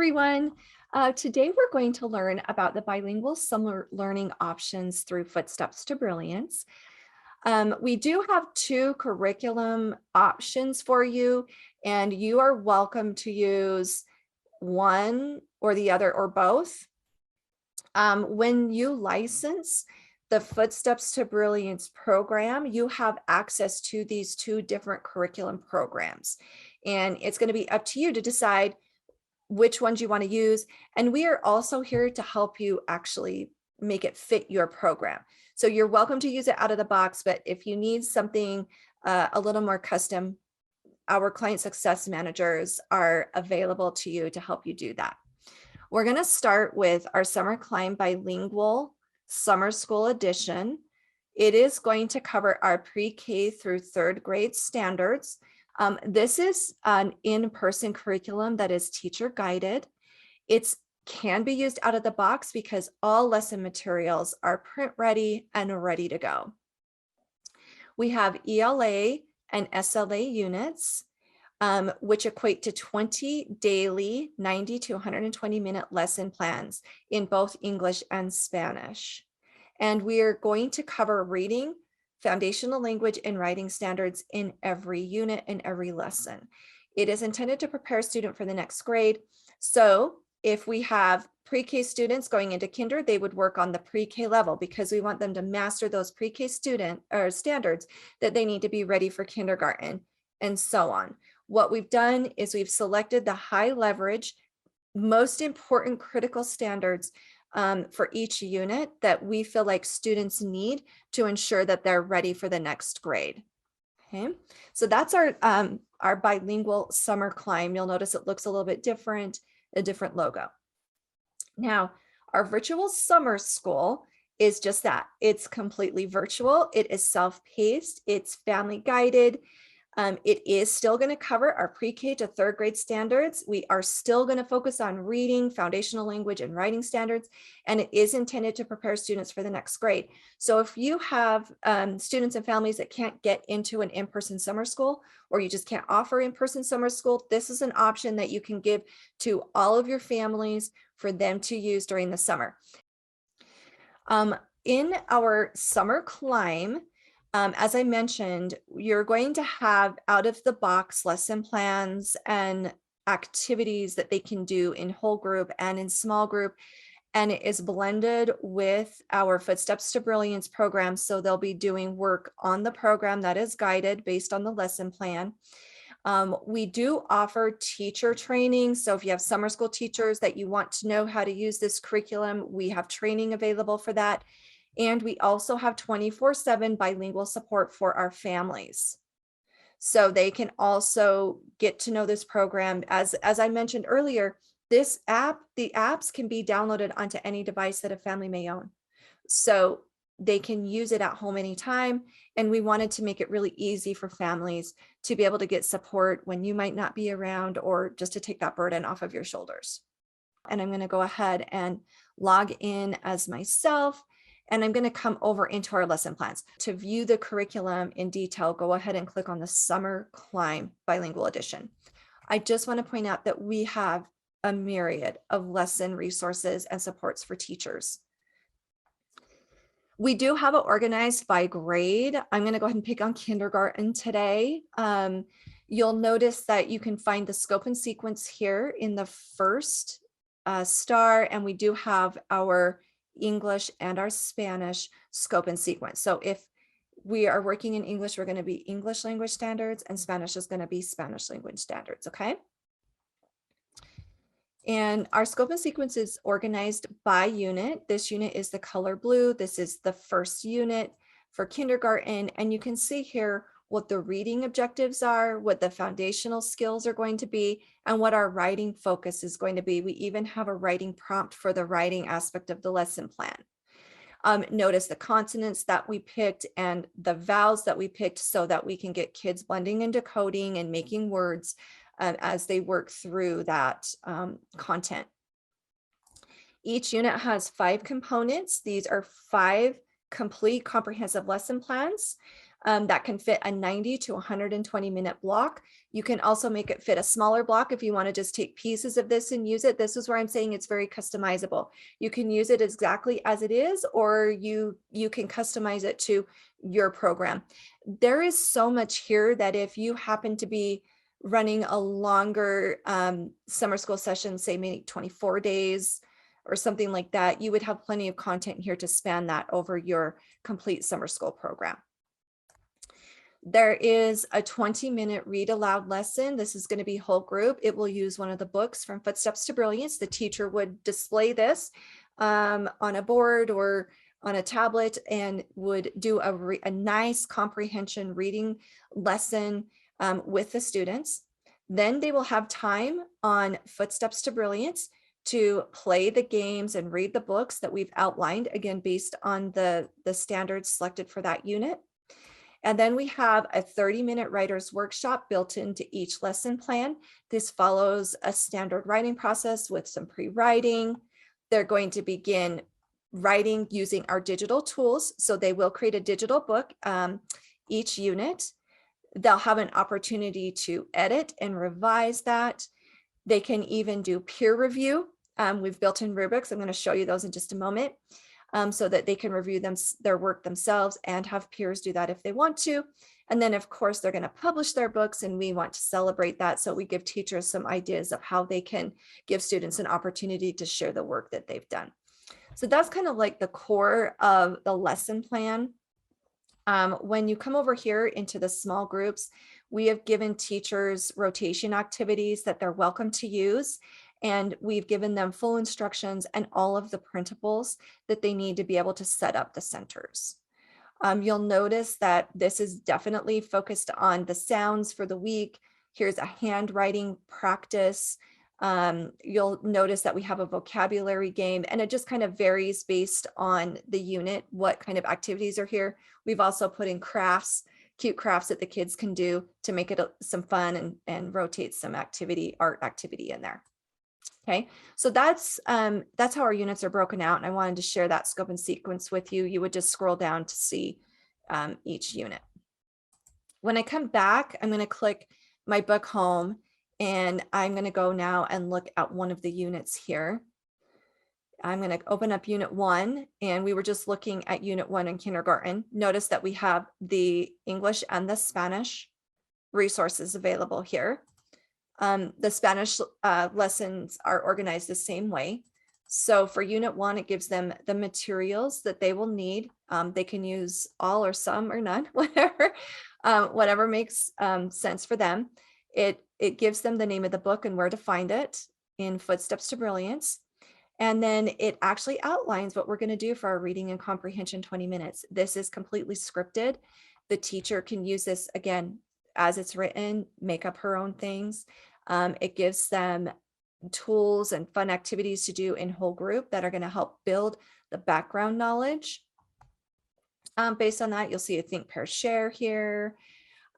everyone. Today we're going to learn about the bilingual summer learning options through Footsteps to Brilliance. We do have two curriculum options for you, and you are welcome to use one or the other or both. When you license the Footsteps to Brilliance program, you have access to these two different curriculum programs, and it's going to be up to you to decide which ones you want to use. And we are also here to help you actually make it fit your program. So you're welcome to use it out of the box, but if you need something a little more custom, our client success managers are available to you to help you do that. We're going to start with our Summer Climb Bilingual Summer School Edition. It is going to cover our pre-K through third grade standards. This is an in-person curriculum that is teacher guided. It can be used out of the box because all lesson materials are print ready and ready to go. We have ELA and SLA units, which equate to 20 daily 90 to 120 minute lesson plans in both English and Spanish. And we are going to cover reading, foundational language, and writing standards in every unit and every lesson. It is intended to prepare a student for the next grade. So if we have pre-K students going into kinder, they would work on the pre-K level because we want them to master those pre-K standards that they need to be ready for kindergarten, and so on. What we've done is we've selected the high leverage, most important critical standards for each unit that we feel like students need to ensure that they're ready for the next grade. Okay, so that's our bilingual summer climb. You'll notice it looks a little bit different, a different logo. Now, our virtual summer school is just that. It's completely virtual. It is self-paced. It's family guided. It is still going to cover our pre-K to third grade standards. We are still going to focus on reading, foundational language, and writing standards, and it is intended to prepare students for the next grade. So if you have students and families that can't get into an in-person summer school, or you just can't offer in-person summer school, this is an option that you can give to all of your families for them to use during the summer. In our summer climb, as I mentioned, you're going to have out of the box lesson plans and activities that they can do in whole group and in small group. And it is blended with our Footsteps to Brilliance program. So they'll be doing work on the program that is guided based on the lesson plan. We do offer teacher training. So if you have summer school teachers that you want to know how to use this curriculum, we have training available for that. And we also have 24/7 bilingual support for our families. So they can also get to know this program. As I mentioned earlier, the apps can be downloaded onto any device that a family may own. So they can use it at home anytime. And we wanted to make it really easy for families to be able to get support when you might not be around, or just to take that burden off of your shoulders. And I'm going to go ahead and log in as myself. And I'm going to come over into our lesson plans. To view the curriculum in detail, go ahead and click on the Summer Climb Bilingual Edition. I just want to point out that we have a myriad of lesson resources and supports for teachers. We do have it organized by grade. I'm going to go ahead and pick on kindergarten today. You'll notice that you can find the scope and sequence here in the first star, and we do have our English and our Spanish scope and sequence. So if we are working in English, we're going to be English language standards, and Spanish is going to be Spanish language standards. Okay. And our scope and sequence is organized by unit. This unit is the color blue. This is the first unit for kindergarten. And you can see here what the reading objectives are, what the foundational skills are going to be, and what our writing focus is going to be. We even have a writing prompt for the writing aspect of the lesson plan. Notice the consonants that we picked and the vowels that we picked so that we can get kids blending and decoding and making words as they work through that content. Each unit has 5 components. These are 5 complete comprehensive lesson plans. that can fit a 90 to 120 minute block. You can also make it fit a smaller block if you want to just take pieces of this and use it. This is where I'm saying it's very customizable. You can use it exactly as it is, or you can customize it to your program. There is so much here that if you happen to be running a longer summer school session, say maybe 24 days or something like that, you would have plenty of content here to span that over your complete summer school program. There is a 20-minute read aloud lesson. This is going to be whole group. It will use one of the books from Footsteps to Brilliance. The teacher would display this on a board or on a tablet and would do a nice comprehension reading lesson with the students. Then they will have time on Footsteps to Brilliance to play the games and read the books that we've outlined, again, based on the standards selected for that unit. And then we have a 30-minute writer's workshop built into each lesson plan. This follows a standard writing process with some pre-writing. They're going to begin writing using our digital tools. So they will create a digital book each unit. They'll have an opportunity to edit and revise that. They can even do peer review. We've built in rubrics. I'm going to show you those in just a moment. So that they can review their work themselves and have peers do that if they want to. And then, of course, they're going to publish their books, and we want to celebrate that. So we give teachers some ideas of how they can give students an opportunity to share the work that they've done. So that's kind of like the core of the lesson plan. When you come over here into the small groups, we have given teachers rotation activities that they're welcome to use. And we've given them full instructions and all of the printables that they need to be able to set up the centers. You'll notice that this is definitely focused on the sounds for the week. Here's a handwriting practice. You'll notice that we have a vocabulary game, and it just kind of varies based on the unit, what kind of activities are here. We've also put in crafts, cute crafts that the kids can do to make it some fun and rotate some art activity in there. Okay, so that's how our units are broken out, and I wanted to share that scope and sequence with you. You would just scroll down to see each unit. When I come back, I'm going to click my book home, and I'm going to go now and look at one of the units here. I'm going to open up Unit 1, and we were just looking at Unit 1 in kindergarten. Notice that we have the English and the Spanish resources available here. The Spanish lessons are organized the same way. So for Unit 1, it gives them the materials that they will need. They can use all or some or none, whatever makes sense for them. It gives them the name of the book and where to find it in Footsteps to Brilliance. And then it actually outlines what we're going to do for our reading and comprehension 20 minutes. This is completely scripted. The teacher can use this, again, as it's written, make up her own things. It gives them tools and fun activities to do in whole group that are going to help build the background knowledge. Based on that, you'll see a think, pair, share here.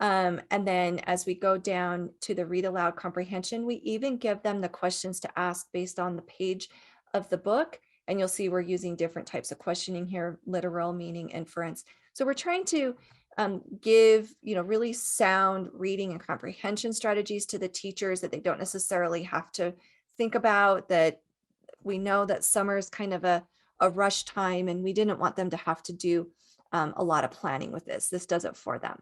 And then as we go down to the read aloud comprehension, we even give them the questions to ask based on the page of the book. And you'll see we're using different types of questioning here, literal, meaning, inference. So we're trying to give, really sound reading and comprehension strategies to the teachers that they don't necessarily have to think about, that we know that summer is kind of a rush time, and we didn't want them to have to do a lot of planning with this. This does it for them.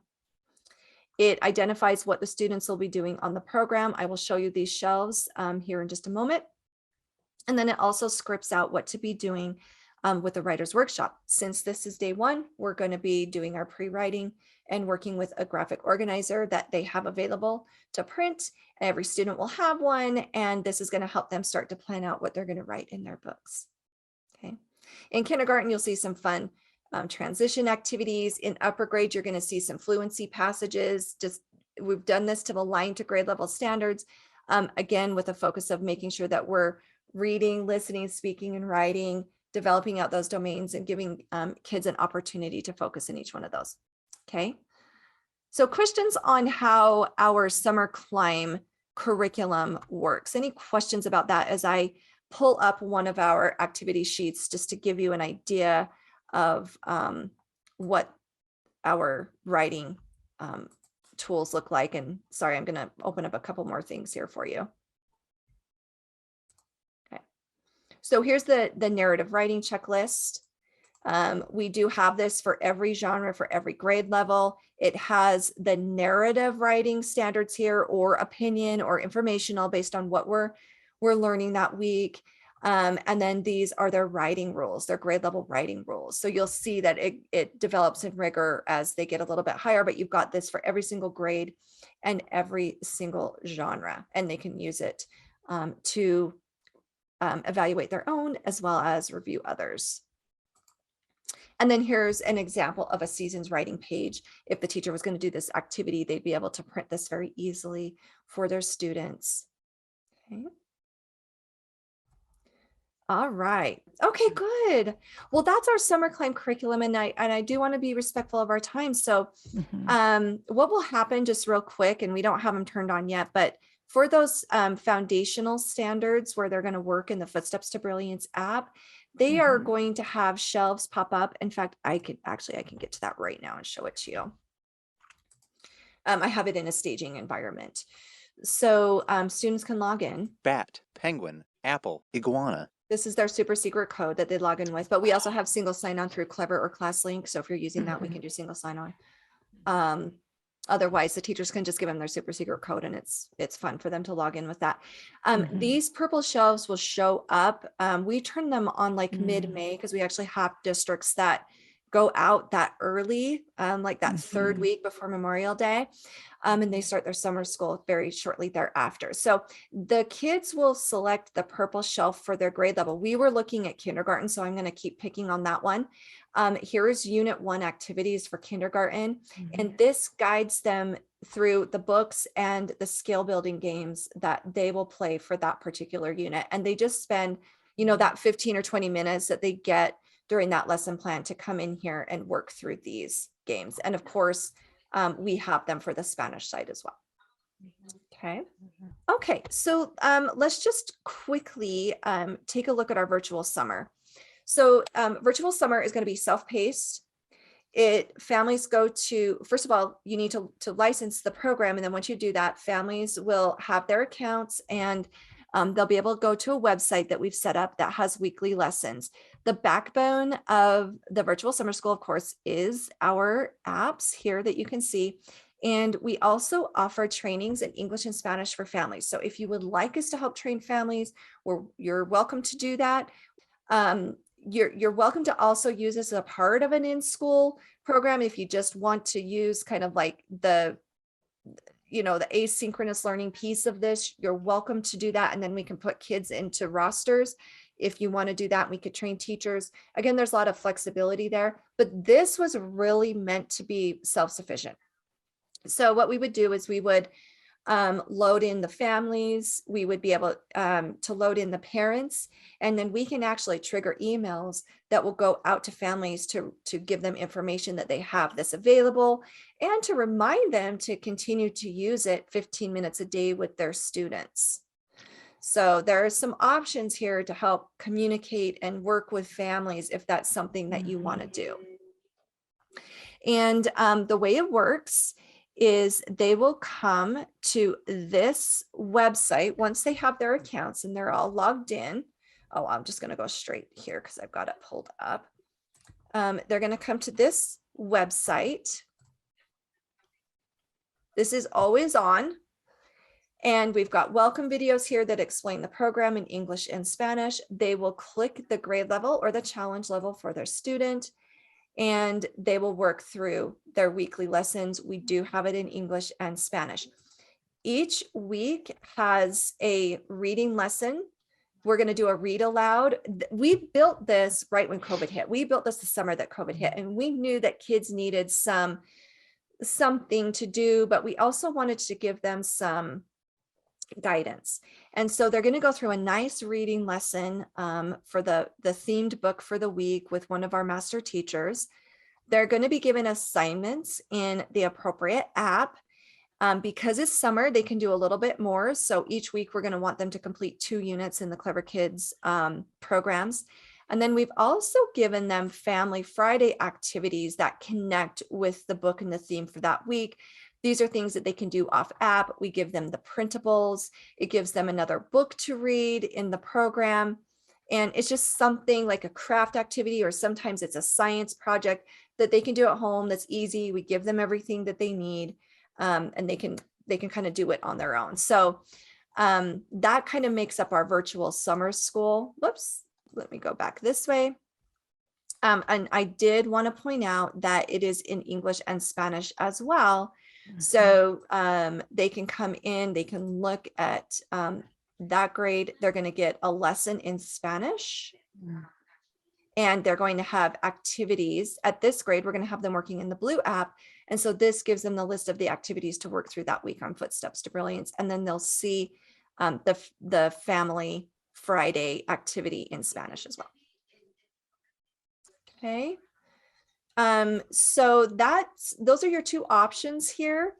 It identifies what the students will be doing on the program. I will show you these shelves here in just a moment. And then it also scripts out what to be doing with the writer's workshop. Since this is day 1, we're going to be doing our pre-writing and working with a graphic organizer that they have available to print. Every student will have one, and this is going to help them start to plan out what they're going to write in their books. Okay. In kindergarten, you'll see some fun transition activities. In upper grade, you're going to see some fluency passages. We've done this to align to grade level standards, again, with a focus of making sure that we're reading, listening, speaking, and writing, developing out those domains and giving kids an opportunity to focus in each one of those. Okay. So questions on how our summer climb curriculum works. Any questions about that as I pull up one of our activity sheets just to give you an idea of what our writing tools look like. And sorry, I'm going to open up a couple more things here for you. Okay. So here's the narrative writing checklist. We do have this for every genre, for every grade level. It has the narrative writing standards here, or opinion or informational based on what we're learning that week. And then these are their writing rules, their grade level writing rules. So you'll see that it develops in rigor as they get a little bit higher, but you've got this for every single grade and every single genre, and they can use it to evaluate their own as well as review others. And then here's an example of a season's writing page. If the teacher was going to do this activity, they'd be able to print this very easily for their students. Okay. All right. Okay, good. Well, that's our summer climb curriculum. And I do want to be respectful of our time. So what will happen, just real quick, and we don't have them turned on yet, but for those foundational standards where they're going to work in the Footsteps to Brilliance app, they are going to have shelves pop up. In fact, I can get to that right now and show it to you. I have it in a staging environment. So students can log in. Bat, penguin, apple, iguana. This is their super secret code that they log in with, but we also have single sign-on through Clever or ClassLink. So if you're using that, we can do single sign-on. Otherwise, the teachers can just give them their super secret code, and it's fun for them to log in with that. These purple shelves will show up. We turn them on like mid-May because we actually have districts that go out that early, like that third week before Memorial Day. And they start their summer school very shortly thereafter. So the kids will select the purple shelf for their grade level. We were looking at kindergarten, so I'm going to keep picking on that one. Here's Unit 1 activities for kindergarten, and this guides them through the books and the skill building games that they will play for that particular unit. And they just spend, that 15 or 20 minutes that they get during that lesson plan to come in here and work through these games. And of course, we have them for the Spanish side as well. Okay, so let's just quickly take a look at our virtual summer. So virtual summer is going to be self-paced. Families go to, first of all, you need to license the program. And then once you do that, families will have their accounts, and they'll be able to go to a website that we've set up that has weekly lessons. The backbone of the virtual summer school, of course, is our apps here that you can see. And we also offer trainings in English and Spanish for families. So if you would like us to help train families, you're welcome to do that. You're welcome to also use this as a part of an in-school program. If you just want to use kind of like the asynchronous learning piece of this, you're welcome to do that. And then we can put kids into rosters. If you want to do that, we could train teachers. Again, there's a lot of flexibility there, but this was really meant to be self-sufficient. So what we would do is we would load in the families, we would be able to load in the parents, and then we can actually trigger emails that will go out to families to give them information that they have this available, and to remind them to continue to use it 15 minutes a day with their students. So there are some options here to help communicate and work with families if that's something that you want to do. And the way it works is they will come to this website once they have their accounts and they're all logged in. Oh, I'm just going to go straight here because I've got it pulled up. They're going to come to this website. This is always on. And we've got welcome videos here that explain the program in English and Spanish. They will click the grade level or the challenge level for their student, and they will work through their weekly lessons. We do have it in English and Spanish. Each week has a reading lesson. We're going to do a read aloud. We built this right when COVID hit. We built this the summer that COVID hit, and we knew that kids needed something to do, but we also wanted to give them some guidance. And so they're going to go through a nice reading lesson for the themed book for the week with one of our master teachers. They're going to be given assignments in the appropriate app. Because it's summer, they can do a little bit more. So each week we're going to want them to complete 2 units in the Clever Kids programs. And then we've also given them Family Friday activities that connect with the book and the theme for that week. These are things that they can do off app. We give them the printables. It gives them another book to read in the program. And it's just something like a craft activity, or sometimes it's a science project that they can do at home that's easy. We give them everything that they need, and they can kind of do it on their own. So that kind of makes up our virtual summer school. Whoops, let me go back this way. And I did want to point out that it is in English and Spanish as well. So they can come in, they can look at that grade. They're going to get a lesson in Spanish. And they're going to have activities at this grade. We're going to have them working in the Blue app. And so this gives them the list of the activities to work through that week on Footsteps to Brilliance. And then they'll see the Family Friday activity in Spanish as well. Okay. So those are your two options here.